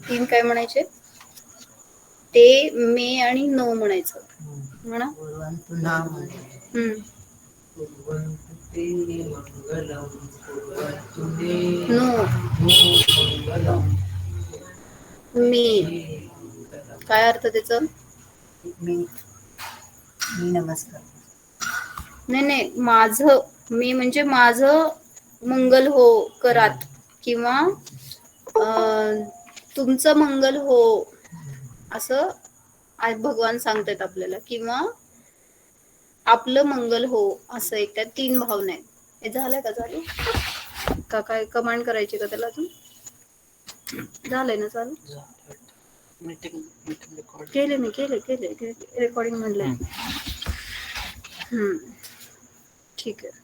तीन काय म्हणायचे? ते, मे आणि नो म्हणायचं. म्हणा. मी. काय अर्थ त्याचा? मी नमस्कार. नाही नाही, माझं. मी म्हणजे माझं मंगल हो करात, किंवा तुमचं मंगल हो, असं आज भगवान सांगतायत आपल्याला, किंवा आपलं मंगल हो, असं एक. त्यात तीन भावना आहेत. हे झालंय का चालू? का काय कमांड करायची का त्याला अजून? झालंय ना चालू? केले मी, केले रेकॉर्डिंग म्हणलंय. ठीक आहे.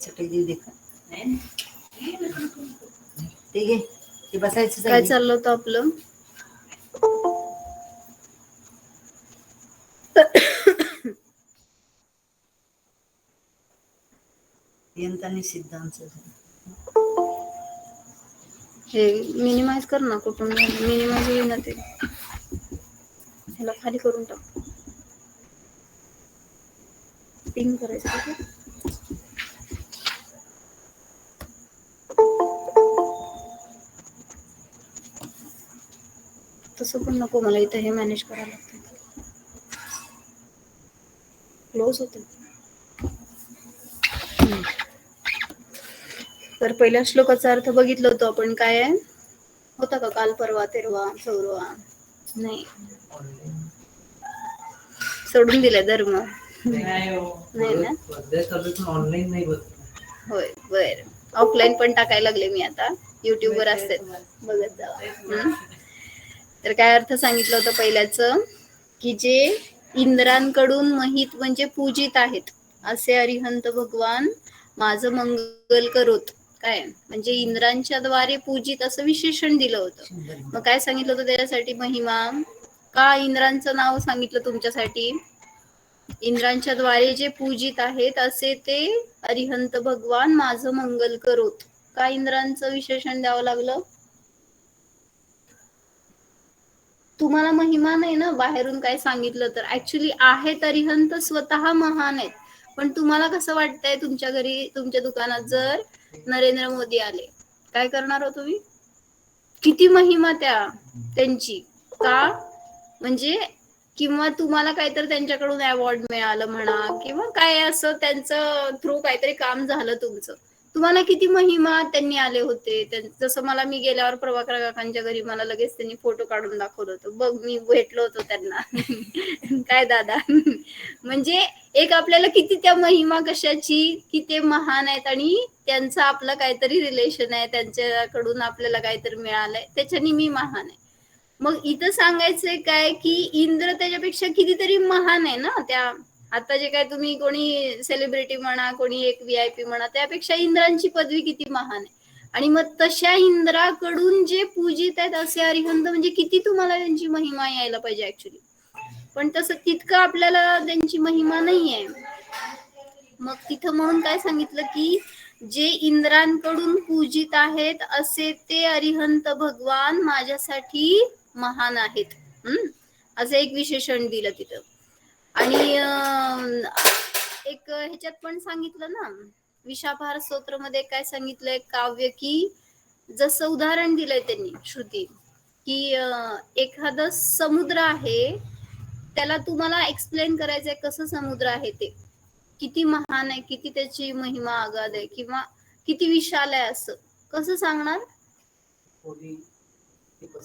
चटई देऊ दे का? ठीक आहे, ते बसायचं. काय चाललं होतं आपलं? यंत आणि सिद्धांत. हे मिनिमाइज कर ना, कुठून मिनिमाइज होईना ते. ह्याला खाली करून टाक. पिन करायचं का? तसं पण नको मला, इथं हे मॅनेज करायला लागतं. क्लोज होते. तर पहिल्या श्लोकाचा अर्थ बघितलं होतं आपण. काय आहे होता का काल, परवा, तेरवा, चौरवा? नाही, सोडून दिलाय धर्म. नाही ना, ऑनलाईन नाही बघ. होय, बर. ऑफलाईन पण टाकायला लागले मी आता. युट्यूब वर असते, बघत जावा. तर काय अर्थ सांगितलं होतं पहिल्याच, की जे इंद्रांकडून महित म्हणजे पूजित आहेत, असे अरिहंत भगवान माझं मंगल करोत. काय म्हणजे इंद्रांच्या द्वारे पूजित असं विशेषण दिलं होतं. मग काय सांगितलं होतं त्याच्यासाठी महिमा? का इंद्रांचं नाव सांगितलं तुमच्यासाठी? इंद्रांच्या द्वारे जे पूजित आहेत, असे ते अरिहंत भगवान माझं मंगल करोत. का इंद्रांचं विशेषण द्यावं लागलं? तुम्हाला महिमा नाही ना, बाहेरून काय सांगितलं तर. ऍक्च्युली आहेत अरिहंत, स्वतः महान आहेत. पण तुम्हाला कसं वाटतंय, तुमच्या घरी, तुमच्या दुकानात जर नरेंद्र मोदी आले, काय करणार हो तुम्ही? किती महिमा त्यांची. का? म्हणजे किंवा तुम्हाला काहीतरी त्यांच्याकडून अवॉर्ड मिळालं म्हणा, किंवा काय असं त्यांचं थ्रू काहीतरी काम झालं तुमचं, तुम्हाला किती महिमा त्यांनी आले होते. जसं मला, मी गेल्यावर प्रभाकर काकांच्या घरी मला लगेच त्यांनी फोटो काढून दाखवलं होतं, बघ मी भेटलो होतो त्यांना. काय दादा? म्हणजे एक आपल्याला किती त्या महिमा कशाची, की ते महान आहेत आणि त्यांचं आपलं काहीतरी रिलेशन आहे, त्यांच्याकडून आपल्याला काहीतरी मिळालंय, त्याच्यानी मी महान आहे. मग इथं सांगायचंय काय, की इंद्र त्याच्यापेक्षा कितीतरी महान आहे ना. त्या आता जे काय तुम्ही कोणी सेलिब्रिटी म्हणा, कोणी एक VIP म्हणा, त्यापेक्षा इंद्रांची पदवी किती महान आहे. आणि मग तशा इंद्राकडून जे पूजित आहेत असे अरिहंत, म्हणजे किती तुम्हाला त्यांची महिमा यायला पाहिजे ऍक्च्युली. पण तसं तितकं आपल्याला त्यांची महिमा नाहीये. मग तिथं म्हणून काय सांगितलं, की जे इंद्रांकडून पूजित आहेत, असे ते अरिहंत भगवान माझ्यासाठी महान आहेत. असं एक विशेषण दिलं तिथं. आणि एक ह्याच्यात पण सांगितलं ना, विशापहार स्तोत्र मध्ये काय सांगितलंय काव्य, की जसं उदाहरण दिलंय त्यांनी श्रुती, की एखादं समुद्र आहे, त्याला तुम्हाला एक्सप्लेन करायचंय कसं समुद्र आहे ते, किती महान आहे, किती त्याची महिमा आगाध आहे, किंवा किती विशाल आहे, असं कसं सांगणार?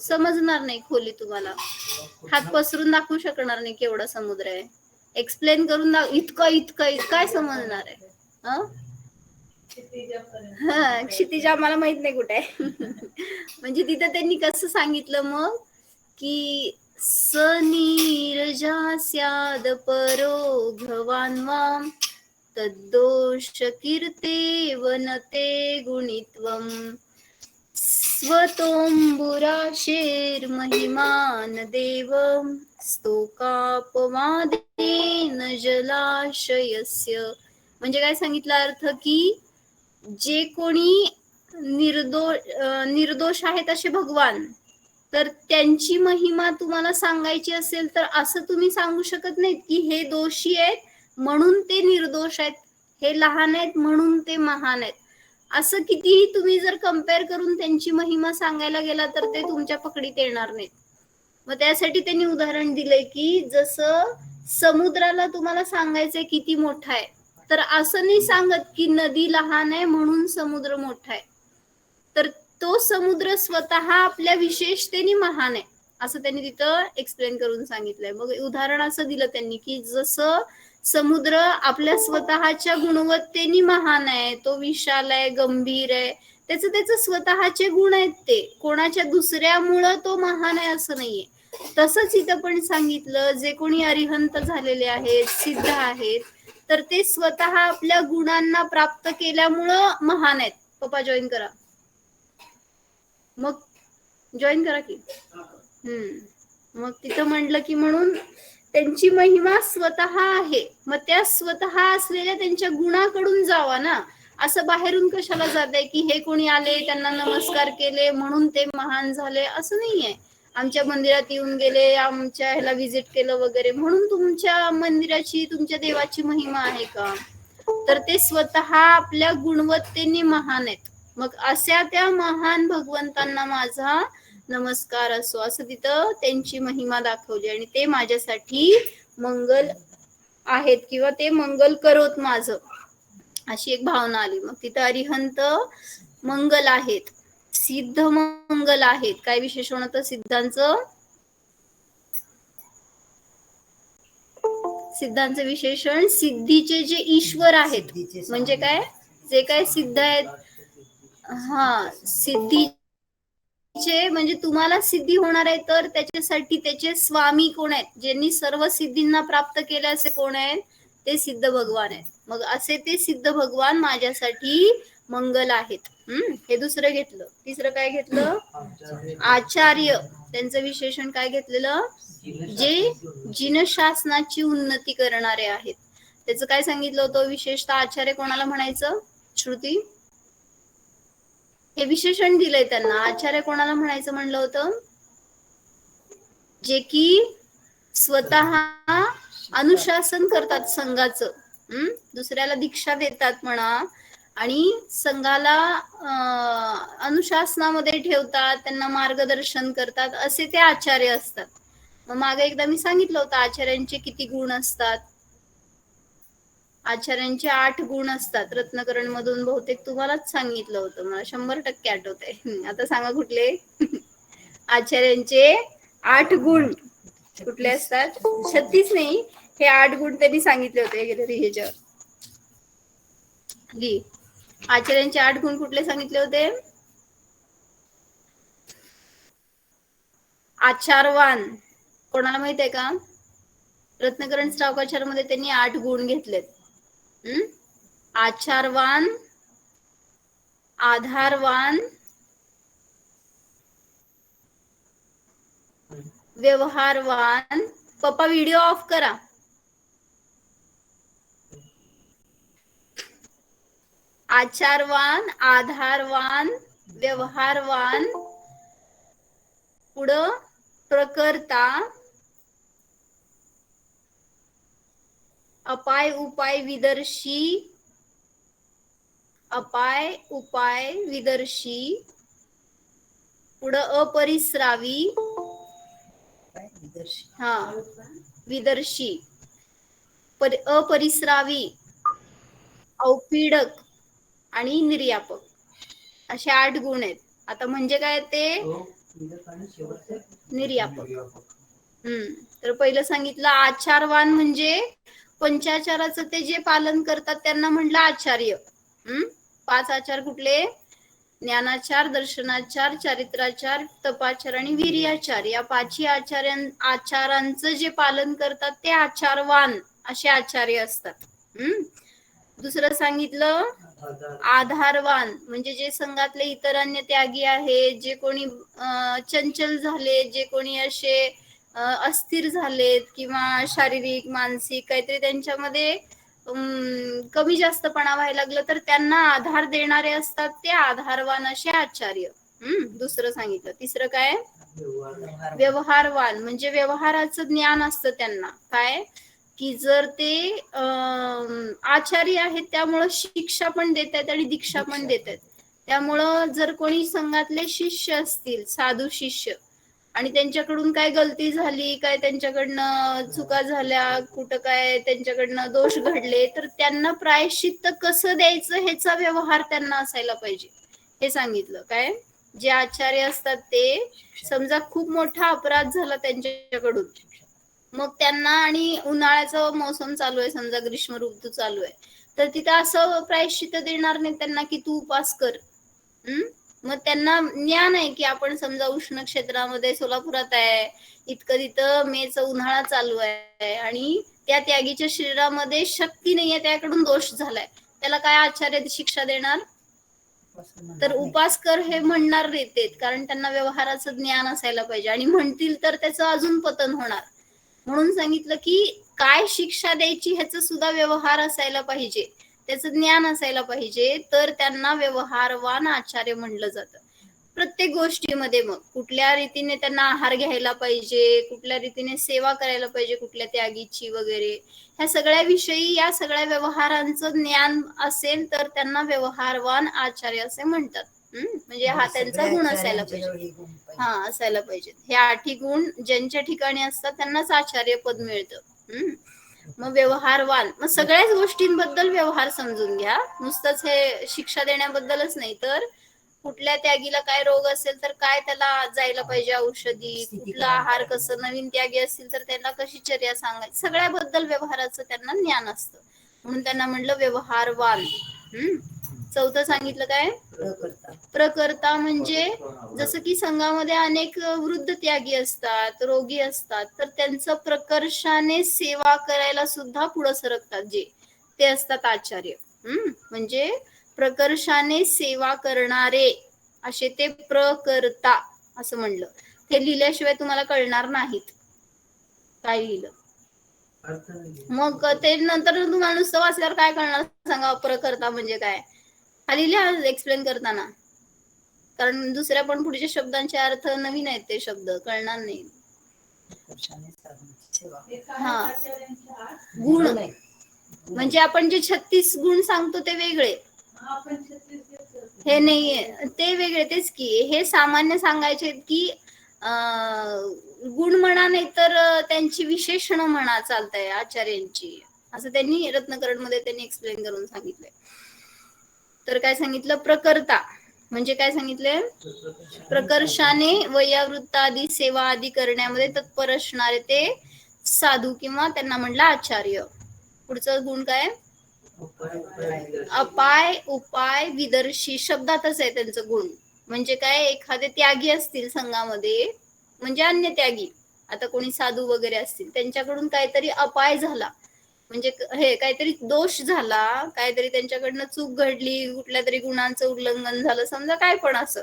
समजणार नाही खोली, तुम्हाला हात पसरून दाखवू शकणार नाही केवढा समुद्र आहे. एक्सप्लेन करून इतकं काय समजणार आहे? क्षितिजा मला माहित नाही कुठे आहे. म्हणजे तिथं त्यांनी कसं सांगितलं मग, की सनीरजा स्याद परो भवान वाम तद्दोष कीर्ते वनते गुणित्वम स्वतोंबुराशेर महिमान देव स्तोकापवादेन जलाशयस्य म्हणजे काय सांगितलं अर्थ, की जे कोणी निर्दोष आहेत असे भगवान, तर त्यांची महिमा तुम्हाला सांगायची असेल तर असं तुम्ही सांगू शकत नाहीत की हे दोषी आहेत म्हणून ते निर्दोष आहेत, हे लहान आहेत म्हणून ते महान आहेत. असं कितीही तुम्ही जर कम्पेअर करून त्यांची महिमा सांगायला गेला तर ते तुमच्या पकडीत येणार नाहीत. मग त्यासाठी त्यांनी उदाहरण दिलंय की जसं समुद्राला तुम्हाला सांगायचंय किती मोठा आहे, तर असं नाही सांगत की नदी लहान आहे म्हणून समुद्र मोठा आहे. तर तो समुद्र स्वतः आपल्या विशेषतेने महान आहे असं त्यांनी तिथं एक्सप्लेन करून सांगितलंय. मग उदाहरण असं दिलं त्यांनी की जसं समुद्र आपल्या स्वतःच्या गुणवत्तेने महान आहे, तो विशाल आहे, गंभीर आहे, त्याचे त्याचे स्वतःचे गुण आहेत, ते कोणाच्या दुसऱ्यामुळं तो महान आहे असं नाहीये. तसंच इथं पण सांगितलं जे कोणी अरिहंत झालेले आहेत, सिद्ध आहेत, तर ते स्वतः आपल्या गुणांना प्राप्त केल्यामुळं महान आहेत. पप्पा जॉईन करा, मग जॉईन करा की. मग तिथं म्हटलं की म्हणून त्यांची महिमा स्वतः आहे, मग त्या स्वतः असलेल्या त्यांच्या गुणाकडून जावा ना. असं बाहेरून कशाला जात आहे की हे कोणी आले त्यांना नमस्कार केले म्हणून ते महान झाले, असं नाहीये. आमच्या मंदिरात येऊन गेले, आमच्या ह्याला व्हिजिट केलं वगैरे म्हणून तुमच्या मंदिराची, तुमच्या देवाची महिमा आहे का? तर ते स्वतः आपल्या गुणवत्तेने महान आहेत. मग अशा त्या महान भगवंतांना माझा नमस्कार असो, असं तिथं त्यांची महिमा दाखवली आणि ते माझ्यासाठी मंगल आहेत किंवा ते मंगल करोत माझं, अशी एक भावना आली. मग तिथं अरिहंत मंगल आहेत, सिद्ध मंगल आहेत. काय विशेषण होतं सिद्धांचं? सिद्धांचं विशेषण सिद्धीचे जे ईश्वर आहेत, म्हणजे काय, जे काय सिद्ध आहेत, हा सिद्धीचे म्हणजे तुम्हाला सिद्धी होणार आहे तर त्याच्यासाठी त्याचे स्वामी कोण आहेत, ज्यांनी सर्व सिद्धींना प्राप्त केले असे कोण आहेत, ते सिद्ध भगवान आहेत. मग असे ते सिद्ध भगवान माझ्यासाठी मंगल आहेत. हे दुसरं घेतलं. तिसरं काय घेतलं? आचार्य. त्यांचं विशेषण काय घेतलेलं? जे जिनशासनाची उन्नती करणारे आहेत. त्याचं काय सांगितलं होतं? विशेषतः आचार्य कोणाला म्हणायचं? श्रुती, हे विशेषण दिलंय त्यांना. आचार्य कोणाला म्हणायचं म्हणलं होतं? जे की स्वतः अनुशासन करतात संघाचं, दुसऱ्याला दीक्षा देतात म्हणा, आणि संघाला अनुशासनामध्ये ठेवतात, त्यांना मार्गदर्शन करतात, असे ते आचार्य असतात. मग मागे एकदा मी सांगितलं होतं आचार्यांचे किती गुण असतात. आचार्यांचे 8 गुण असतात. रत्नकरण मधून बहुतेक तुम्हालाच सांगितलं होतं, मला 100% आठवत आहे. आता सांगा कुठले? आचार्यांचे 8 गुण कुठले असतात? 36 नाही, हे 8 गुण त्यांनी सांगितले होते. ह्याच्यावर आचार्यांचे 8 गुण कुठले सांगितले होते? आचारवान. कोणाला माहित आहे का? रत्नकरण श्रावकाचार मध्ये त्यांनी 8 गुण घेतलेत. आचारवान, आधारवान, व्यवहारवान. पप्पा व्हिडिओ ऑफ करा. आचारवान, आधारवान, व्यवहारवान, पुढं प्रकर्ता, अपाय उपाय विदर्शी, अपाय उपाय विदर्शी, पुढं अपरिस्रावी, हा विदर्शी, अपरिस्रावी, औपीडक आणि निर्यापक, असे 8 गुण आहेत. आता म्हणजे काय ते? निर्यापक. तर पहिलं सांगितलं आचारवान म्हणजे पंचाचाराचं ते जे पालन करतात त्यांना म्हटलं आचार्य. 5 आचार कुठले? ज्ञानाचार, दर्शनाचार, चारित्राचार, तपाचार आणि वीर्याचार. या 5 आचारांचं जे पालन करतात ते आचारवान असे आचार्य असतात. दुसरं सांगितलं आधारवान, म्हणजे जे संघातले इतर अन्य त्यागी आहेत, जे कोणी चंचल झाले, जे कोणी असे अस्थिर झालेत किंवा शारीरिक मानसिक काहीतरी त्यांच्यामध्ये कमी जास्तपणा व्हायला लागलं तर त्यांना आधार देणारे असतात ते आधारवान असे आचार्य. दुसरं सांगितलं. तिसरं काय? व्यवहारवान म्हणजे व्यवहाराचं ज्ञान असतं त्यांना. काय की जर ते आचार्य आहेत त्यामुळं शिक्षा पण देत आहेत आणि दीक्षा पण देत आहेत. त्यामुळं जर कोणी संघातले शिष्य असतील, साधू शिष्य, आणि त्यांच्याकडून काय गलती झाली, काय त्यांच्याकडनं चुका झाल्या, कुठं काय त्यांच्याकडनं दोष घडले, तर त्यांना प्रायश्चित्त कसं द्यायचं ह्याचा व्यवहार त्यांना असायला पाहिजे, हे सांगितलं. काय जे आचार्य असतात ते समजा खूप मोठा अपराध झाला त्यांच्याकडून, मग त्यांना, आणि उन्हाळ्याचा मोसम चालू आहे, समजा ग्रीष्म ऋतू चालू आहे, तर तिथं असं प्रायश्चित्त देणार नाही त्यांना की तू उपास कर. मग त्यांना ज्ञान आहे की आपण समजा उष्ण क्षेत्रामध्ये सोलापुरात आहे, इतकं तिथं मेचा उन्हाळा चालू आहे आणि त्या त्यागीच्या शरीरामध्ये शक्ती नाहीये, त्याकडून दोष झालाय, त्याला काय आचार्य शिक्षा देणार? तर उपास कर हे म्हणणार नाहीत, कारण त्यांना व्यवहाराचं ज्ञान असायला पाहिजे, आणि म्हणतील तर त्याचं अजून पतन होणार. म्हणून सांगितलं की काय शिक्षा द्यायची ह्याचं सुद्धा व्यवहार असायला पाहिजे, त्याचं ज्ञान असायला पाहिजे, तर त्यांना व्यवहारवान आचार्य म्हणलं जातं प्रत्येक गोष्टीमध्ये. मग कुठल्या रीतीने त्यांना आहार घ्यायला पाहिजे, कुठल्या रीतीने सेवा करायला पाहिजे कुठल्या त्यागीची वगैरे, ह्या सगळ्या विषयी, या सगळ्या व्यवहारांचं ज्ञान असेल तर त्यांना व्यवहारवान आचार्य असे म्हणतात. म्हणजे हा त्यांचा गुण असायला पाहिजे. हा, असायला पाहिजे. हे 8 गुण ज्यांच्या ठिकाणी असतात त्यांनाच आचार्य पद मिळतं. मग व्यवहारवान, मग सगळ्याच गोष्टींबद्दल व्यवहार समजून घ्या, नुसतंच हे शिक्षा देण्याबद्दलच नाही, तर कुठल्या त्यागीला काय रोग असेल तर काय त्याला जायला पाहिजे औषधी, कुठला आहार, कसं, नवीन त्यागी असतील तर त्यांना कशी चर्या सांगायची, सगळ्याबद्दल व्यवहाराचं त्यांना ज्ञान असतं, म्हणून त्यांना म्हणलं व्यवहारवान. चौथं सांगितलं काय? प्रकर्ता. म्हणजे जसं की संघामध्ये अनेक वृद्ध त्यागी असतात, रोगी असतात, तर त्यांचं प्रकर्षाने सेवा करायला सुद्धा पुढे सरकतात जे, ते असतात आचार्य. म्हणजे प्रकर्षाने सेवा करणारे असे ते प्रकर्ता असं म्हणलं. ते लिहिल्याशिवाय तुम्हाला कळणार नाहीत काय लिहिलं. मग ते नंतर तुम्हाला नुसतं वाचल्यावर काय कळणार सांगा, प्रकर्ता म्हणजे काय? खाली लिहा एक्सप्लेन करताना, कारण दुसऱ्या पण पुढच्या शब्दांचे अर्थ नवीन आहेत, ते शब्द कळणार नाही. हा, गुण म्हणजे आपण जे 36 गुण सांगतो ते वेगळे, हे नाहीये, ते वेगळे. तेच की हे सामान्य सांगायचे की गुण म्हणा, नाही तर त्यांची विशेषण म्हणा, चालतंय आचार्यांची, असं त्यांनी रत्नकरण मध्ये त्यांनी एक्सप्लेन करून सांगितलंय. तर काय सांगितलं? प्रकर्ता म्हणजे काय सांगितले? प्रकर्षाने वयावृत्तादी सेवा आदी करण्यामध्ये तत्पर असणारे ते साधू, किंवा त्यांना म्हणलं आचार्य. पुढचं गुण काय? अपाय, उपाय, विदर्शी, शब्दातच आहे त्यांचं गुण. म्हणजे काय, एखादे त्यागी असतील संघामध्ये, म्हणजे अन्य त्यागी, आता कोणी साधू वगैरे असतील, त्यांच्याकडून काहीतरी अपाय झाला, म्हणजे हे काहीतरी दोष झाला, काहीतरी त्यांच्याकडनं चूक घडली, कुठल्या तरी गुणांचं उल्लंघन झालं, समजा काय पण असं,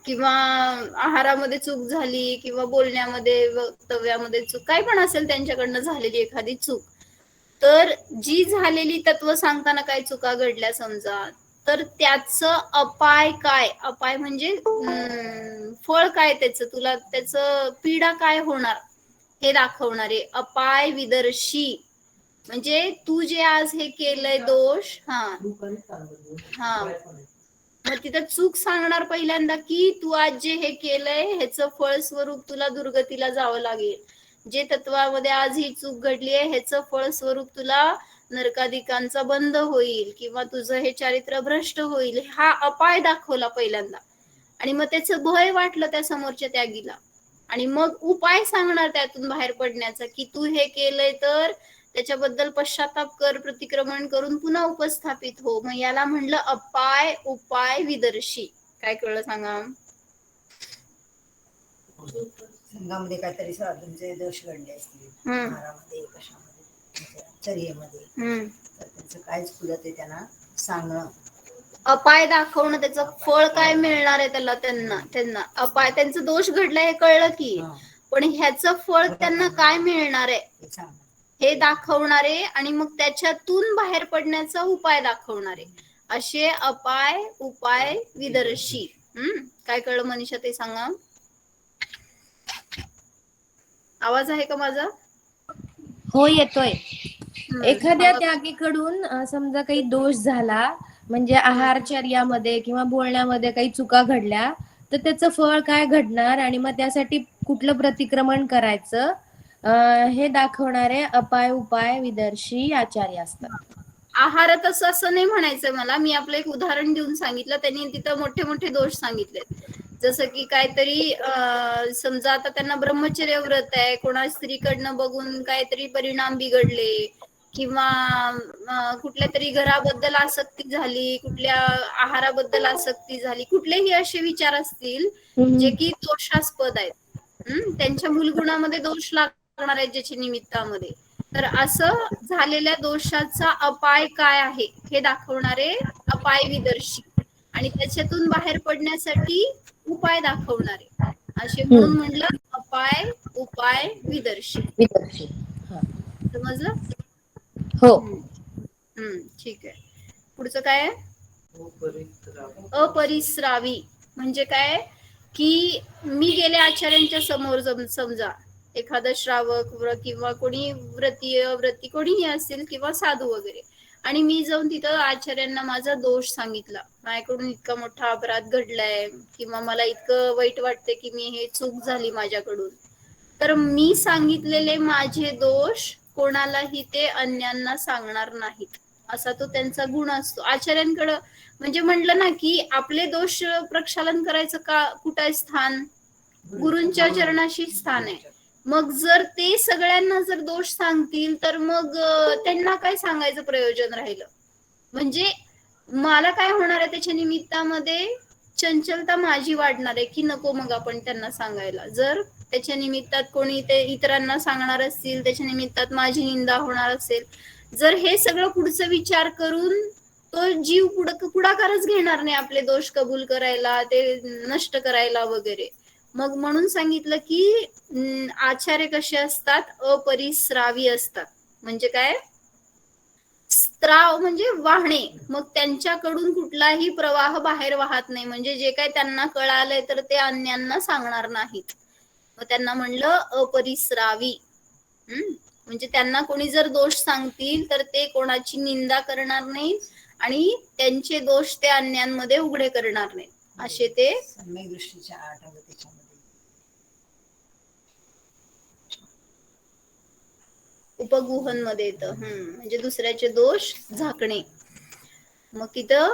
किंवा आहारामध्ये चूक झाली, किंवा बोलण्यामध्ये, वक्तव्यामध्ये चूक, काय पण असेल त्यांच्याकडनं झालेली एखादी चूक, तर जी झालेली तत्व सांगताना काय चुका घडल्या समजा, तर त्याचं अपाय काय, अपाय म्हणजे फळ काय त्याचं, तुला त्याचं पीडा काय होणार हे दाखवणारे अपाय विदर्शी. म्हणजे तू जे आज हे केलंय दोष, हा, मग तिथं चूक सांगणार पहिल्यांदा की तू आज जे हे केलंय ह्याचं फळ स्वरूप तुला दुर्गतीला जावं लागेल, जे तत्वामध्ये आज ही चूक घडली आहे ह्याचं फळ स्वरूप तुला नरकादिकांचा बंध होईल, किंवा तुझं हे चारित्र्य भ्रष्ट होईल, हा अपाय दाखवला पहिल्यांदा. आणि मग त्याचं भय वाटलं त्या समोरच्या त्यागीला, आणि मग उपाय सांगणार त्यातून बाहेर पडण्याचा, की तू हे केलंय तर त्याच्याबद्दल पश्चाताप कर, प्रतिक्रमण करून पुन्हा उपस्थापित हो. मग याला म्हणलं अपाय, उपाय, विदर्शी. काय कळलं सांगा? संघामध्ये काहीतरी साधूंचे दोष घडले असतील, आहारामध्ये, कशामध्ये, चर्येमध्ये, तर त्यांचं काय चुकलं ते त्यांना सांगणं, अपाय दाखवणं, त्याचं फळ काय मिळणार आहे त्याला, त्यांना अपाय, त्यांचं दोष घडलं हे कळलं की, पण ह्याचं फळ त्यांना काय मिळणार आहे हे दाखवणारे आणि मग त्याच्यातून बाहेर पडण्याचा उपाय दाखवणारे असे अपाय उपाय विदर्शी. काय कळलं मनीषा ते सांगा. आवाज आहे का माझा? हो येतोय. एखाद्या आवाज. त्यागीकडून समजा काही दोष झाला म्हणजे आहारचर्यामध्ये किंवा बोलण्यामध्ये काही चुका घडल्या तर त्याचं फळ काय घडणार आणि मग त्यासाठी कुठलं प्रतिक्रमण करायचं हे दाखवणारे अपाय उपाय विदर्शी आचार्य असतात. आहारातच असं नाही म्हणायचं मला. मी आपलं एक उदाहरण देऊन सांगितलं. त्यांनी तिथं मोठे मोठे दोष सांगितलेत. जसं की काहीतरी समजा आता त्यांना ब्रह्मचर्य व्रत आहे, कोणा स्त्रीकडनं बघून काहीतरी परिणाम बिघडले किंवा कुठल्या तरी घराबद्दल आसक्ती झाली, कुठल्या आहाराबद्दल आसक्ती झाली, कुठलेही असे विचार असतील जे की दोषास्पद आहेत. त्यांच्या मूलगुणामध्ये दोष लागणार आहेत ज्याच्या निमित्तामध्ये. तर असं झालेल्या दोषाचा अपाय काय आहे हे दाखवणारे अपाय विदर्शी आणि त्याच्यातून बाहेर पडण्यासाठी उपाय दाखवणारे असे म्हणून म्हटलं अपाय उपाय विदर्शी. विदर्शी. समजलं? हो. ठीक आहे. पुढचं काय आहे? अपरिस्रावी म्हणजे काय की मी गेले आचार्यांच्या समोर समजा एखादा श्रावक किंवा कोणी व्रती कोणीही असेल किंवा साधू वगैरे आणि मी जाऊन तिथं आचार्यांना माझा दोष सांगितला, माझ्याकडून इतका मोठा अपराध घडलाय किंवा मला इतकं वाईट वाटतंय की मी हे चूक झाली माझ्याकडून. तर मी सांगितलेले माझे दोष कोणालाही ते अन्यांना सांगणार नाहीत असा तो त्यांचा गुण असतो आचार्यांकडं. म्हणजे म्हटलं ना की आपले दोष प्रक्षालन करायचं का कुठं आहे स्थान? गुरूंच्या चरणाशी स्थान आहे. मग जर ते सगळ्यांना जर दोष सांगतील तर मग त्यांना काय सांगायचं प्रयोजन राहिलं? म्हणजे मला काय होणार आहे त्याच्या निमित्तामध्ये? चंचलता माझी वाढणार आहे की नको मग आपण त्यांना सांगायला. जर त्याच्या निमित्तात कोणी ते इतरांना सांगणार असतील, त्याच्या निमित्तात माझी निंदा होणार असेल, जर हे सगळं पुढचा विचार करून तो जीव पुढाकारच घेणार नाही आपले दोष कबूल करायला, ते नष्ट करायला वगैरे. मग म्हणून सांगितलं की आचार्य कसे असतात? अपरिस्रावी असतात. म्हणजे काय? स्त्राव म्हणजे वाहणे. मग त्यांच्याकडून कुठलाही प्रवाह बाहेर वाहत नाही. म्हणजे जे काय त्यांना कळालंय तर ते अन्यांना सांगणार नाहीत. मग त्यांना म्हणलं अपरिस्रावी. म्हणजे त्यांना कोणी जर दोष सांगतील तर ते कोणाची निंदा करणार नाही आणि त्यांचे दोष ते अन्यांमध्ये उघडे करणार नाहीत असे ते सम्यक दृष्टीच्या 8 अंग त्याच्यामध्ये उपगुहनमध्ये येतं. म्हणजे दुसऱ्याचे दोष झाकणे. मग तिथं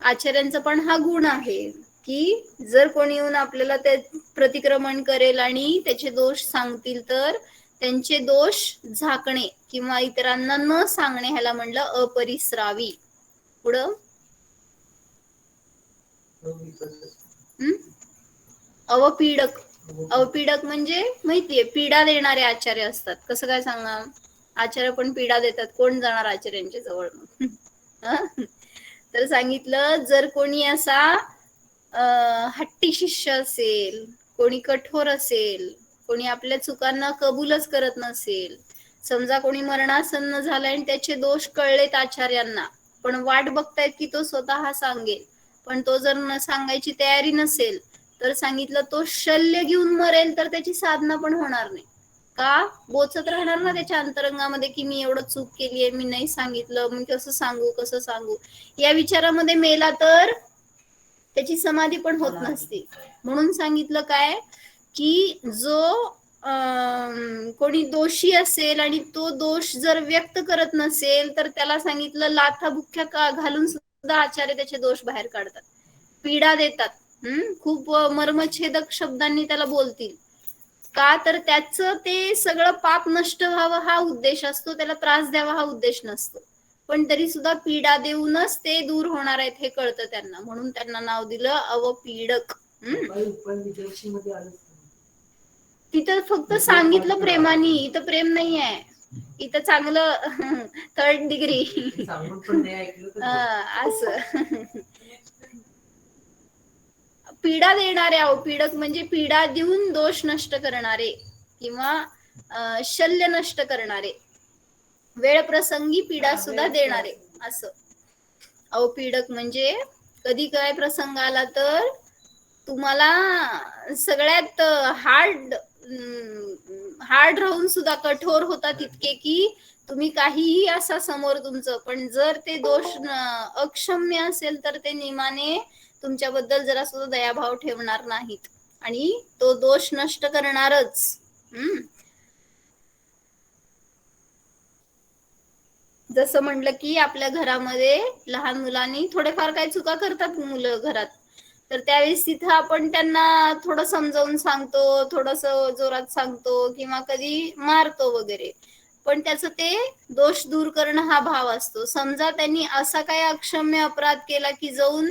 आचार्यांचा पण हा गुण आहे की जर कोणी येऊन आपल्याला ते प्रतिक्रमण करेल आणि त्याचे दोष सांगतील तर त्यांचे दोष झाकणे किंवा इतरांना न सांगणे ह्याला म्हणलं अपरिस्रावी. पुढं अवपीडक. अवपीडक म्हणजे माहितीये पीडा देणारे आचार्य असतात. कसं काय सांगा? आचार्य पण पीडा देतात. कोण जाणार आचार्यांच्या जवळ? तर सांगितलं जर कोणी असा हट्टी शिष्य असेल, कोणी कठोर असेल, कोणी आपल्या चुकांना कबूलच करत नसेल, समजा कोणी मरणासन्न झालाय आणि त्याचे दोष कळलेत आचार्यांना पण वाट बघतायत की तो स्वतः सांगेल, पण तो जर न सांगायची तयारी नसेल तर सांगितलं तो शल्य घेऊन मरेल तर त्याची साधना पण होणार नाही. का? बोचत राहणार ना त्याच्या अंतरंगामध्ये की मी एवढं चूक केलीये, मी नाही सांगितलं, मी कसं सांगू या विचारामध्ये मेला तर त्याची समाधी पण होत नसते. म्हणून सांगितलं काय की जो कोणी दोषी असेल आणि तो दोष जर व्यक्त करत नसेल तर त्याला सांगितलं लाथा बुक्क्या घालून सुद्धा आचार्य त्याचे दोष बाहेर काढतात, पीडा देतात. खूप मर्मछेदक शब्दांनी त्याला बोलतील. का? तर त्याचं ते सगळं पाप नष्ट व्हावं हा उद्देश असतो, त्याला त्रास द्यावा हा उद्देश नसतो. पण तरी सुद्धा पीडा देऊनच ते दूर होणार आहेत हे कळतं त्यांना, म्हणून त्यांना नाव दिलं अवपीडक. तिथं फक्त सांगितलं प्रेमाने, इथं प्रेम नाही आहे, इथं चांगलं 3rd डिग्री असं पीडा देणारे अवपीडक म्हणजे पीडा देऊन दोष नष्ट करणारे किंवा शल्य नष्ट करणारे वेळ प्रसंगी पीडा सुद्धा देणारे असं. अवपीडक म्हणजे कधी काय प्रसंग आला तर तुम्हाला सगळ्यात हार्ड राहून सुद्धा कठोर होतात इतके की तुम्ही काहीही असा समोर तुमचं, पण जर ते दोष अक्षम्य असेल तर ते नियमाने तुमच्याबद्दल जरा सुद्धा दयाभाव ठेवणार नाहीत आणि तो दोष नष्ट करणारच. जसं म्हटलं की आपल्या घरामध्ये लहान मुलांनी थोडेफार काही चुका करतात मुलं घरात, तर त्यावेळेस तिथं आपण त्यांना थोडं समजावून सांगतो, थोडस जोरात सांगतो किंवा कधी मारतो वगैरे, पण त्याचं ते दोष दूर करणं हा भाव असतो. समजा त्यांनी असा काही अक्षम्य अपराध केला की जाऊन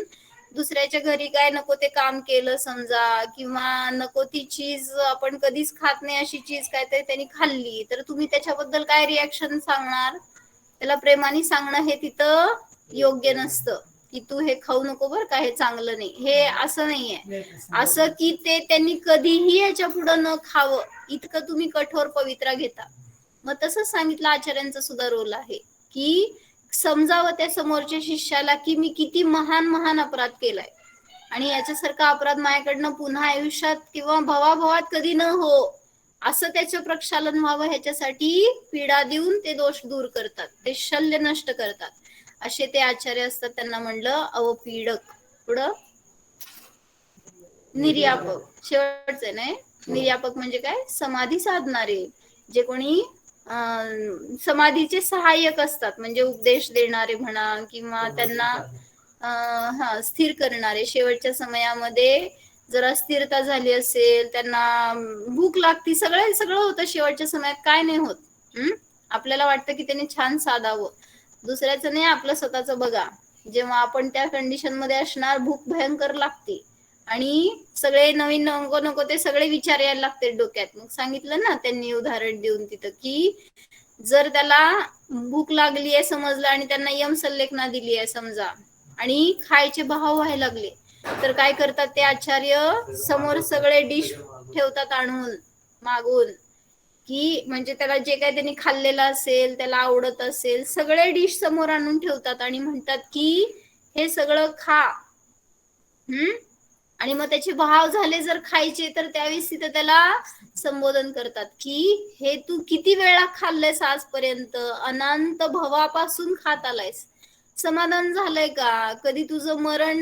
दुसऱ्याच्या घरी काय नको ते काम केलं समजा, किंवा नको ती चीज आपण कधीच खात नाही अशी चीज काय तरी त्यांनी खाल्ली, तर तुम्ही त्याच्याबद्दल काय रिॲक्शन सांगणार? त्याला प्रेमाने सांगणं हे तिथं योग्य नसतं की तू हे खाऊ नको बर का, हे चांगलं नाही, हे असं नाहीये. असं की ते त्यांनी कधीही याच्या पुढं न खावं इतकं तुम्ही कठोर पवित्रा घेता. मग तसंच सांगितलं आचार्यांचा सुद्धा रोल आहे की समजावं त्या समोरच्या शिष्याला की मी किती महान महान अपराध केलाय आणि याच्यासारखा अपराध माझ्याकडनं पुन्हा आयुष्यात किंवा भवाभवात कधी न हो, असं त्याचं प्रक्षालन व्हावं ह्याच्यासाठी पीडा देऊन ते दोष दूर करतात, ते शल्य नष्ट करतात. असे ते आचार्य असतात, त्यांना म्हणलं अवपीडक. पुढं निर्यापक, शेवटच आहे ना. निर्यापक म्हणजे काय? समाधी साधणारे, जे कोणी समाधीचे सहाय्यक असतात, म्हणजे उपदेश देणारे म्हणा किंवा त्यांना स्थिर करणारे. शेवटच्या समयामध्ये जर अस्थिरता झाली असेल, त्यांना भूक लागती, सगळं होतं शेवटच्या समयात, काय नाही होत. आपल्याला वाटतं की त्यांनी छान साधावं, दुसऱ्याचं नाही आपलं स्वतःचं बघा. जेव्हा आपण त्या कंडिशन मध्ये असणार, भूक भयंकर लागते आणि सगळे नवीन नको नको ते सगळे विचार यायला लागते डोक्यात. मग सांगितलं ना त्यांनी उदाहरण देऊन तिथं की जर त्याला भूक लागली आहे समजलं आणि त्यांना यमसल्लेखना दिली आहे समजा आणि खायचे भाव व्हायला लागले, तर काय करतात ते आचार्य? समोर सगळे डिश ठेवतात आणून मागून, की म्हणजे त्याला जे काही त्यांनी खाल्लेलं असेल, त्याला आवडत असेल, सगळे डिश समोर आणून ठेवतात आणि म्हणतात की हे सगळं खा. आणि मग त्याचे भाव झाले जर खायचे, तर त्यावेळेस तिथे त्याला संबोधन करतात की हे तू किती वेळा खाल्लंयस आजपर्यंत, अनंत भवापासून खात आलायस, समाधान झालंय का? कधी तुझं मरण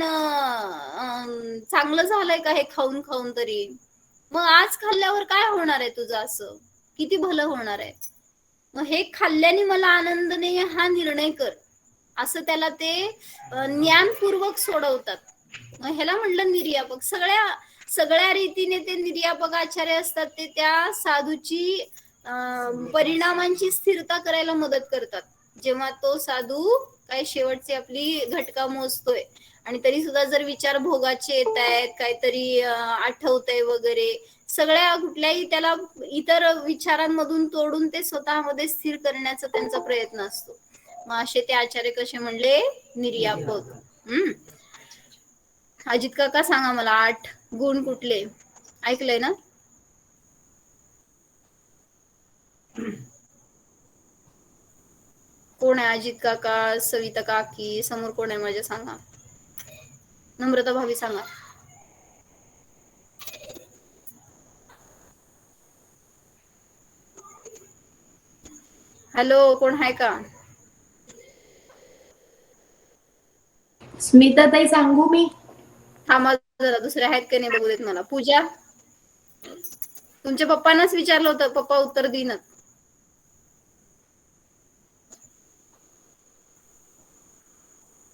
चांगलं झालंय का हे खाऊन खाऊन तरी? मग आज खाल्ल्यावर काय होणार आहे तुझं? असं किती भलं होणार आहे? मग हे खाल्ल्याने मला आनंद नाही हा निर्णय कर, असं त्याला ते ज्ञानपूर्वक सोडवतात. मग ह्याला म्हणलं निर्यापक. सगळ्या रीतीने ते निर्यापक आचार्य असतात, ते त्या साधूची परिणामांची स्थिरता करायला मदत करतात. जेव्हा तो साधू काय शेवटची आपली घटका मोजतोय आणि तरी सुद्धा जर विचार भोगाचे येत आहेत, काहीतरी आठवतंय वगैरे, सगळ्या कुठल्याही त्याला इतर विचारांमधून तोडून ते स्वतःमध्ये स्थिर करण्याचा त्यांचा प्रयत्न असतो. मग असे ते आचार्य कसे म्हणले? निर्यापक. अजित काका सांगा मला 8 गुण कुठले? ऐकलंय ना? कोण आहे? अजित काका, सविता काकी, समोर कोण आहे माझ्या? सांगा. नम्रता भाभी सांगा. हॅलो, कोण आहे का? स्मिता ताई सांगू मी? थांबा जरा, दुसरे आहेत का नाही बघू देत मला. पूजा, तुमच्या पप्पांनाच विचारलं होतं, पप्पा उत्तर देईनात.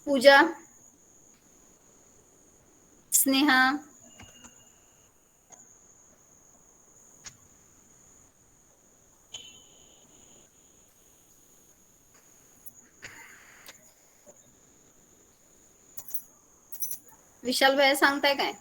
पूजा, स्नेहा, विशाल भैया सांगताय काय?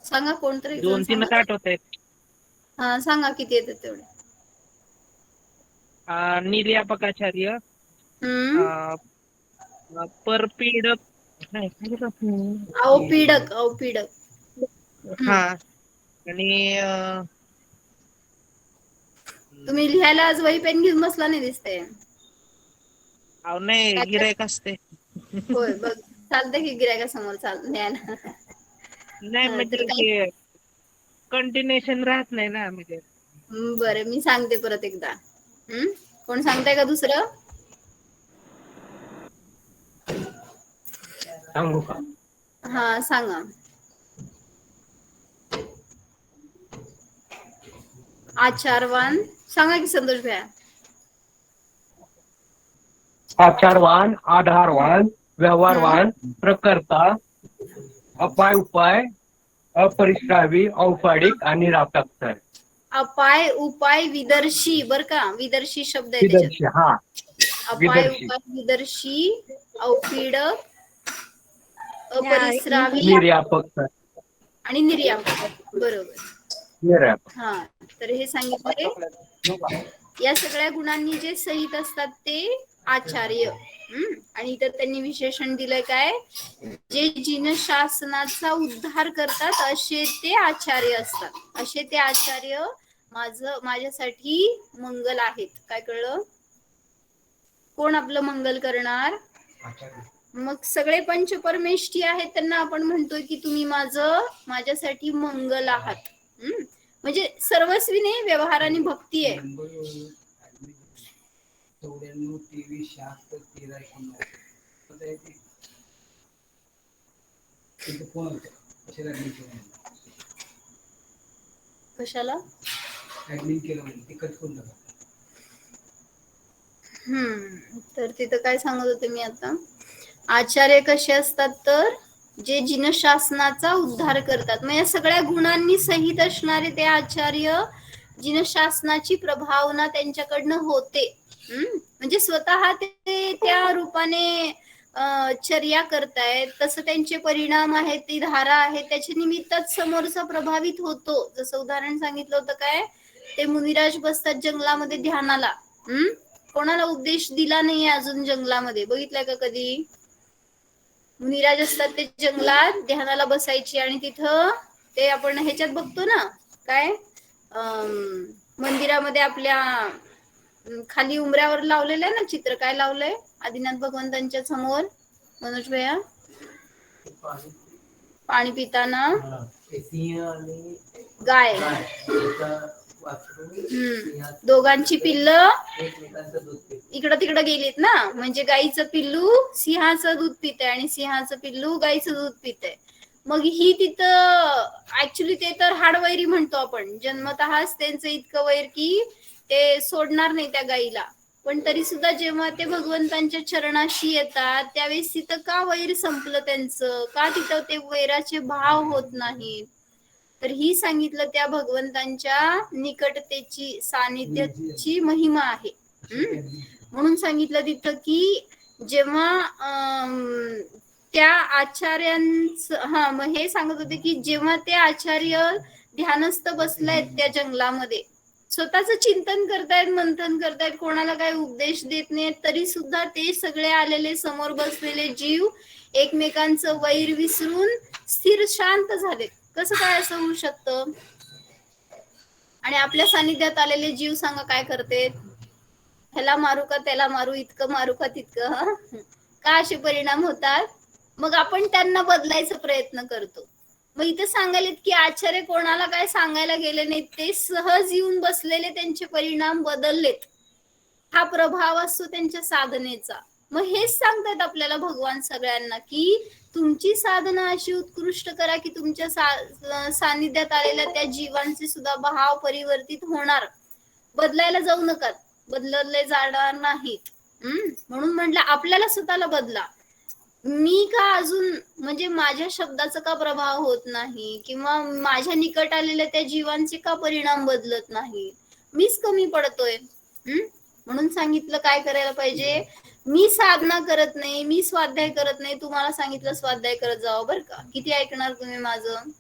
सांगा कोणतरी एक जण सांगा. 2-3 आठवत आहेत. हा सांगा किती येतात तेवढे. निर्यापकाचार्य, अ, परपीडक, नाही काय होतं? अवपीडक अवपीडक. हा आणि तुम्ही लिहायला आज वही पेन घेऊन बसला नाही दिसतंय. अहो नाही, काय काय? गिऱ्हाईक असते. होय बघ, चालतंय की गिऱ्हाईकासमोर न्यायला. नाही तर म्हणजे काय? ते कंटिन्युएशन राहत नाही ना म्हणजे. बरं, मी सांगते परत एकदा. कोण सांगताय का दुसरं? सांगू का? हा सांगा. आचारवान सांगा की संतोष भैया. आचारवान, आधारवान, हम्म. व्यवहारवान, प्रकर्ता, अपाय उपाय, अपरिश्रावी, औपाडिक आणि रापकर. अपाय उपाय विदर्शी, बर का, विदर्शी शब्द आहे त्याच्यात. विदर्शी, हा अपाय विदर्शी, उपाय विदर्शी, अवपीडक, अपरिस्रावी निर्यापक, आणि निर्यापक. बरोबर. निर्यापक. हा, तर हे सांगितले. या सगळ्या गुणांनी जे सहित असतात ते आचार्य. आणि इतर त्यांनी विशेषण दिलंय काय, जे जिनशासनाचा उद्धार करतात असे ते आचार्य असतात. असे ते आचार्य माझ्यासाठी मंगल आहेत. काय कळलं? कोण आपलं मंगल करणार? मग सगळे पंचपरमेष्ठी आहेत त्यांना आपण म्हणतोय की तुम्ही माझ्यासाठी मंगल आहात. म्हणजे सर्वस्वी नाही, व्यवहार आणि भक्ती आहे. कशाला? तर तिथं काय सांगत होते मी आता, आचार्य कसे असतात तर जे जिनशासनाचा उद्धार करतात. मग या सगळ्या गुणांनी सहित असणारे ते आचार्य, जिनशासनाची प्रभावना त्यांच्याकडनं होते. म्हणजे स्वतः ते त्या रूपाने चर्या करतायत, तसं त्यांचे परिणाम आहेत, ती धारा आहे, त्याच्या निमित्तच समोरचा प्रभावित होतो. जसं उदाहरण सांगितलं होतं काय, ते मुनिराज बसतात जंगलामध्ये ध्यानाला. कोणाला उपदेश दिला नाहीये अजून जंगलामध्ये, बघितलंय का कधी? मुनिराज असतात ते जंगलात ध्यानाला बसायचे आणि तिथं ते आपण ह्याच्यात बघतो ना, काय मंदिरामध्ये आपल्या खाली उंबऱ्यावर लावलेलं आहे ना चित्र, काय लावलंय आदिनाथ भगवंतांच्या समोर मनोज भैया? पाणी पिताना गाय, दोघांची पिल्लं इकडं तिकडं गेलीत ना, म्हणजे गाईचं पिल्लू सिंहाचं दूध पितंय आणि सिंहाचं पिल्लू गाईचं दूध पितंय. मग ही तिथं ऍक्च्युली ते तर हाडवैरी म्हणतो आपण, जन्मतःच त्यांचं इतकं वैर की ते सोडणार नाही त्या गाईला. पण तरी सुद्धा जेव्हा ते भगवंतांच्या चरणाशी येतात त्यावेळेस तिथं का वैर संपलं त्यांचं, का तिथं ते वैराचे भाव होत नाहीत? तर ही सांगितलं त्या भगवंतांच्या निकटतेची, सानिध्याची महिमा आहे. म्हणून सांगितलं तिथं की जेव्हा त्या आचार्यांचं, मग हे सांगत होते की जेव्हा ते आचार्य ध्यानस्थ बसलेत त्या जंगलामध्ये, स्वतःच चिंतन करतायत, मंथन करतायत, कोणाला काही उपदेश देत नाहीत, तरी सुद्धा ते सगळे आलेले समोर बसलेले जीव एकमेकांचं वैर विसरून स्थिर शांत झाले. कसं काय असं होऊ शकतं? आणि आपल्या सानिध्यात आलेले जीव सांगा काय करते, ह्याला मारू का त्याला मारू, इतकं मारू का तितकं, का असे परिणाम होतात? मग आपण त्यांना बदलायचा प्रयत्न करतो. मग इथे सांगायलेत की आचार्य कोणाला काय सांगायला गेले नाहीत, ते सहज येऊन बसलेले, त्यांचे परिणाम बदललेत. हा प्रभाव असतो त्यांच्या साधनेचा. मग हेच सांगतात आपल्याला भगवान सगळ्यांना की तुमची साधना अशी उत्कृष्ट करा की तुमच्या सानिध्यात आलेल्या त्या जीवांचे सुद्धा भाव परिवर्तित होणार, बदलायला जाऊ नका, बदलले जाणार नाहीत. म्हणून म्हटलं आपल्याला स्वतःला बदला. मी का अजून म्हणजे माझ्या शब्दाचा का प्रभाव होत नाही, किंवा माझ्या निकट आलेल्या त्या जीवांचे का परिणाम बदलत नाही, मीच कमी पडतोय. म्हणून सांगितलं काय करायला पाहिजे, मी साधना करत नाही, मी स्वाध्याय करत नाही, तुम्हाला सांगितलं स्वाध्याय करत जावं. बरं का, किती ऐकणार तुम्ही माझं?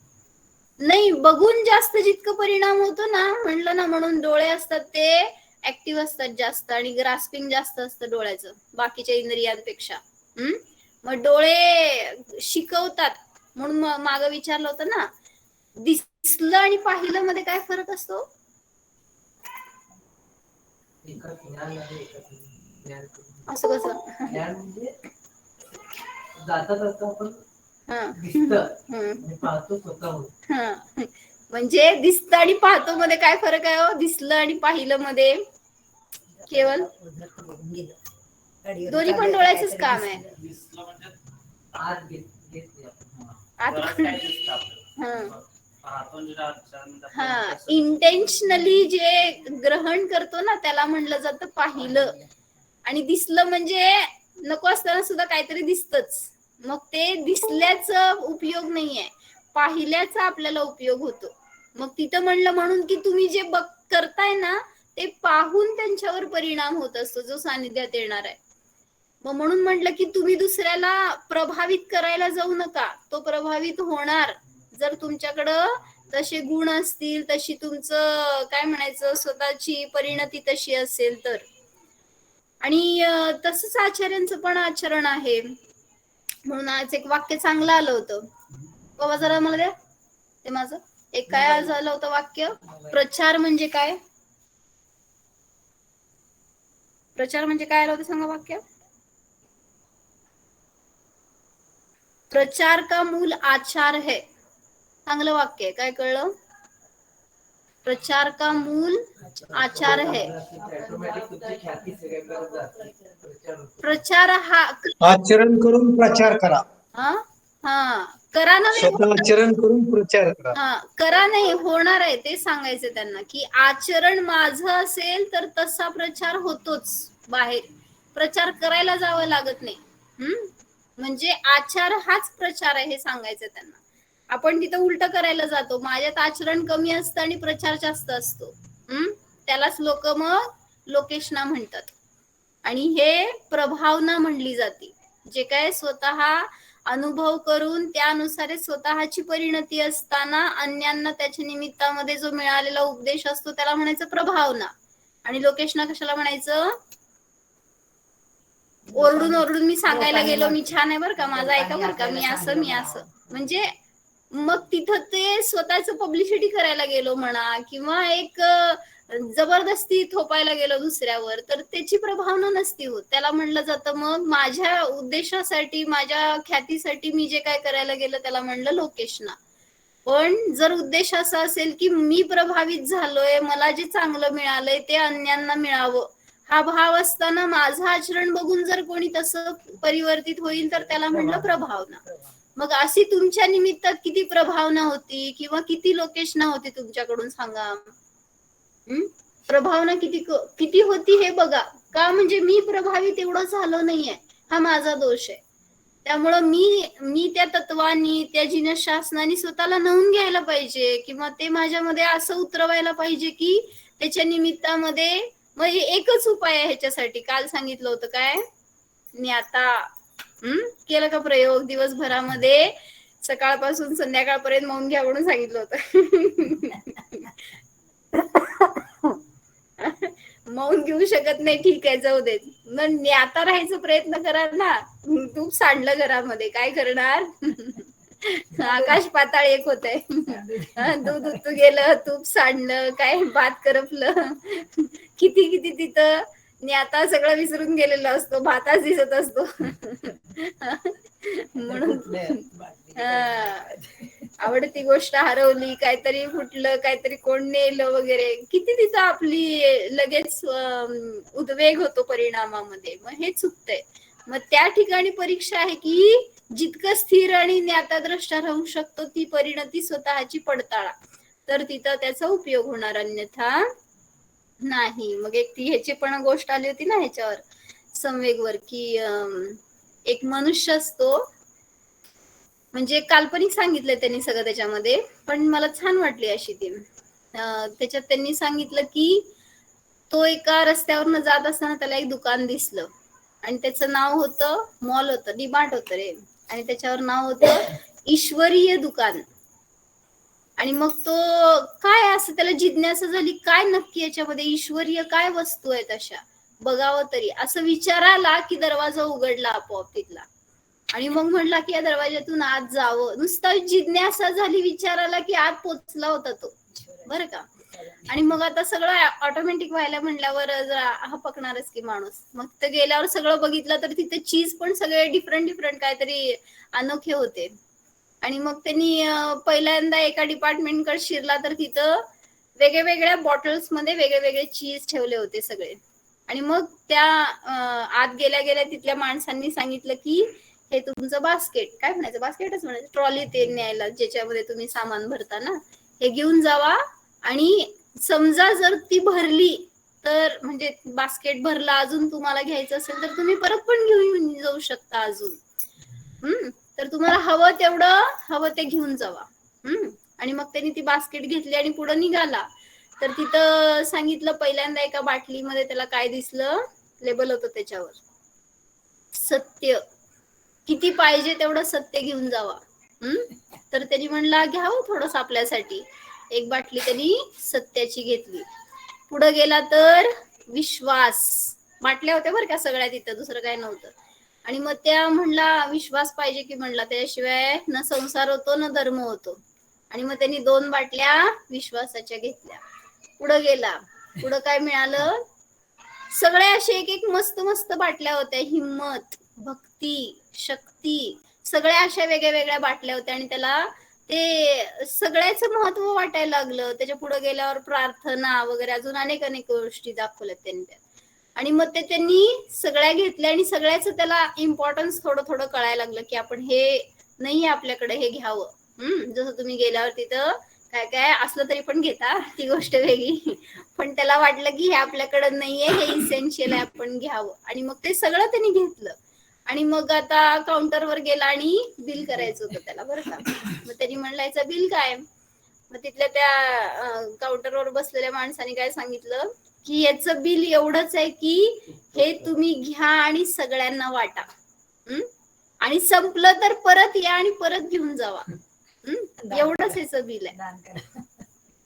नाही, बघून जास्त जितकं परिणाम होतो ना, म्हणलं ना, म्हणून डोळे असतात ते ऍक्टिव्ह असतात जास्त आणि ग्रास्पिंग जास्त असतं डोळ्याचं बाकीच्या इंद्रियांपेक्षा. मग डोळे शिकवतात म्हणून मागं विचारलं होतं ना, दिसलं आणि पाहिलं मध्ये काय फरक असतो? असं कसं? म्हणजे दिसतं आणि पाहतो मध्ये काय फरक आहे हो? दिसलं आणि पाहिलं मध्ये केवळ दोन्ही पण डोळ्याचंच काम आहे. इंटेन्शनली जे ग्रहण करतो ना त्याला म्हणलं जातं पाहिलं. आणि दिसलं म्हणजे नको असताना सुद्धा काहीतरी दिसतच. मग ते दिसल्याचा उपयोग नाहीये, पाहिल्याचा आपल्याला उपयोग होतो. मग तिथं म्हणलं म्हणून की तुम्ही जे करताय ना ते पाहून त्यांच्यावर परिणाम होत असतो जो सानिध्यात येणार आहे. मग म्हणून म्हटलं की तुम्ही दुसऱ्याला प्रभावित करायला जाऊ नका, तो प्रभावित होणार जर तुमच्याकडं तसे गुण असतील, तशी तुमचं काय म्हणायचं स्वतःची परिणती तशी असेल तर. आणि तसंच आचार्यांचं पण आचरण आहे. म्हणून आज एक वाक्य चांगलं आलं होतं. बाबा जरा मला द्या ते माझं एक काय झालं होतं वाक्य. प्रचार म्हणजे काय? प्रचार म्हणजे काय आलं होतं सांगा वाक्य. प्रचार का मूल आचार है. चांगलं वाक्य आहे. काय कळलं? प्रचार का मूल आचार है. प्रचार हा आचरण करून प्रचार करा. करा ना, स्वतः आचरण करून प्रचार करा. करा नाही होणार आहे ते सांगायचं त्यांना की आचरण माझं असेल तर तसा प्रचार होतोच. बाहेर प्रचार करायला जावं लागत नाही. म्हणजे आचार हाच प्रचार आहे हे सांगायचं त्यांना. आपण तिथं उलट करायला जातो, माझ्यात आचरण कमी असतं आणि प्रचार जास्त असतो. त्यालाच लोक मग लोकेशना म्हणतात. आणि हे प्रभावना म्हणली जाते. जे काय स्वतः अनुभव करून त्यानुसार स्वतःची परिणती असताना अन्यांना त्याच्या निमित्तामध्ये जो मिळालेला उपदेश असतो त्याला म्हणायचं प्रभावना. आणि लोकेशना कशाला म्हणायचं? ओरडून ओरडून मी सांगायला गेलो मी छान आहे बरं का, माझा ऐका बरं का, मी असं म्हणजे मग तिथं ते स्वतःच पब्लिसिटी करायला गेलो म्हणा किंवा एक जबरदस्ती थोपायला गेलो दुसऱ्यावर, तर त्याची प्रभावना नसती होत. त्याला म्हणलं जातं मग माझ्या उद्देशासाठी माझ्या ख्यातीसाठी मी जे काय करायला गेलं त्याला म्हणलं लोकेशना. पण जर उद्देश असा असेल की मी प्रभावित झालोय, मला जे चांगलं मिळालंय ते अन्यांना मिळावं हा भाव असताना माझं आचरण बघून जर कोणी तसं परिवर्तित होईल तर त्याला म्हणलं प्रभावना. मग अशी तुमच्या निमित्तात किती प्रभावना होती किंवा किती लोकेशना होती तुमच्याकडून सांगा. प्रभावना किती होती हे बघा. का म्हणजे मी प्रभावित एवढं झालो नाहीये, हा माझा दोष आहे. त्यामुळं मी त्या तत्वानी त्या जिनशासनानी स्वतःला नवून घ्यायला पाहिजे किंवा ते माझ्यामध्ये असं उतरवायला पाहिजे की त्याच्या निमित्तामध्ये मग एकच उपाय आहे ह्याच्यासाठी. काल सांगितलं होतं काय, आता केलं का प्रयोग दिवसभरामध्ये सकाळपासून संध्याकाळपर्यंत मौन घ्या म्हणून सांगितलं होतं. मौन घेऊ शकत नाही ठीक आहे जाऊ देत, मग आता राहायचा प्रयत्न करा ना. तूप सांडलं घरामध्ये काय करणार? आकाश पाताळ एक होतंय. दूध उतू गेलं, तूप सांडलं, काय भात करपलं, किती किती तिथं आता सगळं विसरून गेलेलं असतो, भाताच दिसत असतो. म्हणून आवडती गोष्ट हरवली, काहीतरी फुटलं, काहीतरी कोण नेलं वगैरे, किती तिथं आपली लगेच उद्वेग होतो परिणामामध्ये. मग हे चुकतंय. मग त्या ठिकाणी परीक्षा आहे की जितकं स्थिर आणि ज्ञाताद्रष्टा राहू शकतो ती परिणती स्वतःची पडताळा, तर तिथं त्याचा उपयोग होणार, अन्यथा नाही. मग एक ती ह्याची पण गोष्ट आली होती ना ह्याच्यावर संवेगवर की एक मनुष्य असतो, म्हणजे काल्पनिक सांगितलंय त्यांनी सगळं त्याच्यामध्ये, पण मला छान वाटली अशी ती. त्याच्यात त्यांनी सांगितलं की तो एका रस्त्यावरनं जात असताना त्याला एक दुकान दिसलं आणि त्याचं नाव होतं, मॉल होतं, डीमार्ट होतं रे, आणि त्याच्यावर नाव होतं ईश्वरीय दुकान. आणि मग तो काय असं त्याला जिज्ञासा झाली, काय नक्की याच्यामध्ये ईश्वरीय काय वस्तू आहेत अशा, बघावं तरी असं विचार आला की दरवाजा उघडला आपोआप तिथला. आणि मग म्हणला की या दरवाज्यातून आत जावं. नुसता जिज्ञासा झाली, विचार आला की आत पोचला होता तो, बरं का. आणि मग आता सगळं ऑटोमॅटिक व्हायला म्हणल्यावर हा पकणारच की माणूस. मग ते गेल्यावर सगळं बघितलं तर तिथे चीज पण सगळे डिफरंट डिफरंट काहीतरी अनोखे होते. आणि मग त्यांनी पहिल्यांदा एका डिपार्टमेंटकडे शिरला तर तिथं वेगवेगळ्या बॉटल्स मध्ये वेगळे चीज ठेवले होते सगळे. आणि मग त्या आत गेल्या गेल्या तिथल्या माणसांनी सांगितलं की हे तुमचं बास्केट, काय म्हणायचं, बास्केटच म्हणायचं, ट्रॉली ते न्यायला ज्याच्यामध्ये तुम्ही सामान भरता ना, हे घेऊन जावा. आणि समजा जर ती भरली तर म्हणजे बास्केट भरला, अजून तुम्हाला घ्यायचं असेल तर तुम्ही परत पण घेऊन जाऊ शकता अजून. तर तुम्हाला हवं ते घेऊन जावा. आणि मग त्यांनी ती बास्केट घेतली आणि पुढे निघाला. तर तिथं सांगितलं पहिल्यांदा एका बाटलीमध्ये त्याला काय दिसलं, लेबल होतं त्याच्यावर, सत्य, किती पाहिजे तेवढं सत्य घेऊन जावा. तर त्यांनी म्हणला घ्यावं थोडंसं आपल्यासाठी. एक बाटली त्यांनी सत्याची घेतली. पुढे गेला तर विश्वास, बाटल्या होत्या बरं का सगळ्या तिथं, दुसरं काय नव्हतं. आणि मग त्या म्हणला विश्वास पाहिजे की म्हणला, त्याशिवाय न संसार होतो न धर्म होतो. आणि मग त्यांनी 2 बाटल्या विश्वासाच्या घेतल्या. पुढे गेला, पुढे काय मिळालं, सगळे असे एक एक मस्त मस्त बाटल्या होत्या. हिम्मत, भक्ती, शक्ती, सगळ्या अशा वेगळ्या बाटल्या होत्या. आणि त्याला ते सगळ्याचं महत्व वाटायला लागलं. त्याच्या पुढे गेल्यावर प्रार्थना वगैरे अजून अनेक गोष्टी दाखवल्यात त्यांनी त्यात. आणि मग ते त्यांनी सगळ्या घेतल्या आणि सगळ्याच त्याला इम्पॉर्टन्स थोडं थोडं कळायला लागलं की आपण हे नाही आपल्याकडे, हे घ्यावं. जसं तुम्ही गेल्यावर तिथं काय काय असलं तरी पण घेता, ती गोष्ट वेगळी. पण त्याला वाटलं की हे आपल्याकडे नाहीये, हे इसेन्शियल आहे, आपण घ्यावं. आणि मग ते सगळं त्यांनी घेतलं. आणि मग आता काउंटरवर गेला आणि बिल करायचं होतं त्याला, बरं का. मग त्यांनी म्हणलं याचं बिल काय. मग तिथल्या त्या काउंटरवर बसलेल्या माणसाने काय सांगितलं की याचं बिल एवढंच आहे की हे तुम्ही घ्या आणि सगळ्यांना वाटा. आणि संपलं तर परत या आणि परत घेऊन जावा. एवढंच याचं बिल आहे.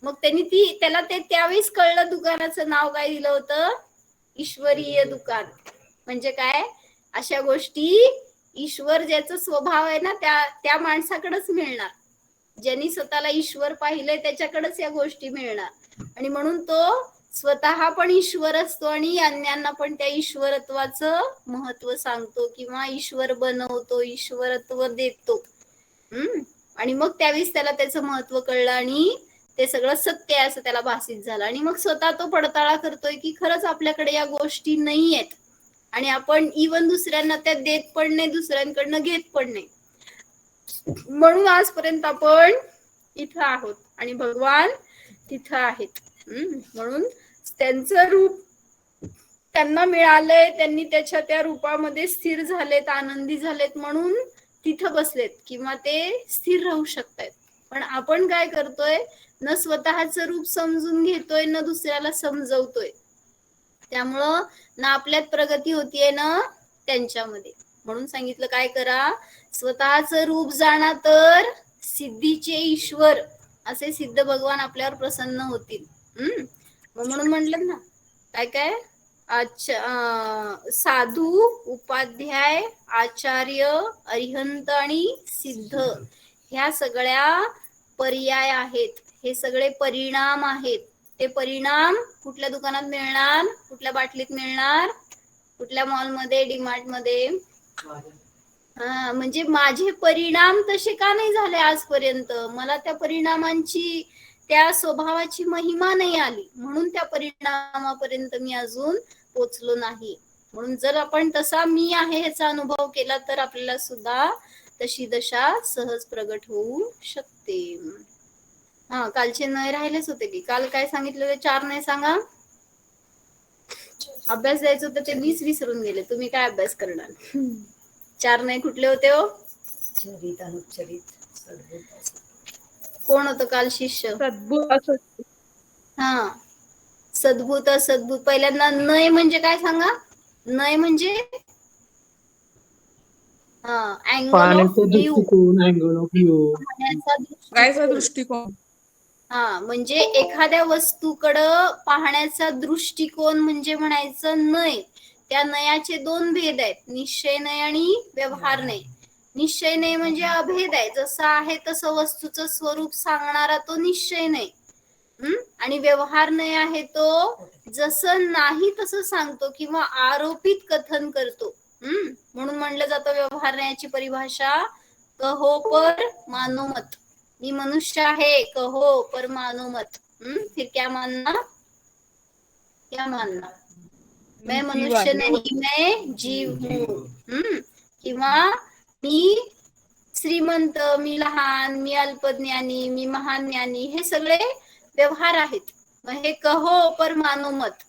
मग त्यांनी त्याला ते त्यावेळेस कळलं दुकानाचं नाव काय दिलं होतं, ईश्वरीय दुकान. म्हणजे काय, अशा गोष्टी ईश्वर ज्याचा स्वभाव आहे ना त्या माणसाकडेच मिळणार. ज्यांनी स्वतःला ईश्वर पाहिलंय त्याच्याकडेच या गोष्टी मिळणार. आणि म्हणून तो स्वतः पण ईश्वर असतो आणि अन्यांना पण त्या ईश्वरत्वाचं महत्व सांगतो किंवा ईश्वर बनवतो, ईश्वरत्व देतो. आणि मग त्यावेळेस त्याला त्याचं महत्व कळलं आणि ते सगळं सत्य आहे असं त्याला भासित झालं. आणि मग स्वतः तो पडताळा करतोय की खरंच आपल्याकडे या गोष्टी नाही आहेत आणि आपण इवन दुसऱ्यांना त्या देत पण नाही, दुसऱ्यांकडनं घेत पण नाही. म्हणून आजपर्यंत आपण इथं आहोत आणि भगवान तिथं आहेत. म्हणून त्यांचं रूप त्यांना मिळालंय, त्यांनी त्या रूपामध्ये स्थिर झालेत, आनंदी झालेत, म्हणून तिथं बसलेत किंवा ते स्थिर राहू शकतायत. पण आपण काय करतोय, न स्वतःचं रूप समजून घेतोय, न दुसऱ्याला समजवतोय. त्यामुळं ना आपल्यात प्रगती होतीये ना त्यांच्यामध्ये. म्हणून सांगितलं काय करा, स्वतःचं रूप जाणा तर सिद्धीचे ईश्वर असे सिद्ध भगवान आपल्यावर प्रसन्न होतील. म्हणून म्हटलं ना काय काय, साधू, उपाध्याय, आचार्य, अरिहंत आणि सिद्ध ह्या सगळ्या पर्याय आहेत, हे सगळे परिणाम आहेत. ते परिणाम कुठल्या दुकानात मिळणार, कुठल्या बाटलीत मिळणार, कुठल्या मॉलमध्ये, डीमार्ट मध्ये. म्हणजे माझे परिणाम तसे का नाही झाले आजपर्यंत, मला त्या परिणामांची, त्या स्वभावाची महिमा नाही आली, म्हणून त्या परिणामापर्यंत मी अजून पोचलो नाही. म्हणून जर आपण तसा मी आहे ह्याचा अनुभव केला तर आपल्याला सुद्धा तशी दशा सहज प्रगट होऊ शकते. कालचे नय राहिलेच होते की, काल काय सांगितलं, 4 नाही सांगा. अभ्यास द्यायचं होतं ते 20 विसरून गेले. तुम्ही काय अभ्यास करणार. 4 नाही कुठले होते हो, चरित, अनुचरित, सद्भूत. कोण होतं काल शिष्य, सद्भूत. सद्भूत असद्भूत. पहिल्यांदा नय म्हणजे काय सांगा, नय म्हणजे अँगल ऑफ पाहण्याचा व्ह्यू, दृष्टिकोन, अँगल ऑफ व्ह्यू, पाहण्याचा राहायचा दृष्टिकोन. दृष्टिकोन. म्हणजे एखाद्या वस्तूकडं पाहण्याचा दृष्टिकोन म्हणजे म्हणायचं नय. त्या नयाचे दोन भेद आहेत, निश्चय नय आणि व्यवहार नय. निश्चय नय म्हणजे अभेद आहे, जसं आहे तसं वस्तूचं स्वरूप सांगणारा तो निश्चय नय. आणि व्यवहार नय आहे तो जसं नाही तसं सांगतो किंवा आरोपित कथन करतो. म्हणून म्हणलं जातं व्यवहार नयाची परिभाषा कहो पर मानो मत. मी मनुष्य आहे, कहो पर मानो मत. फिर क्या मानना, क्या मानना, मैं मनुष्य नहीं मैं जीव हूँ. किंवा मी श्रीमंत, मी लहान, मी अल्पज्ञानी, मी महान ज्ञानी, हे सगळे व्यवहार आहेत. मग हे कहो पर मानो मत.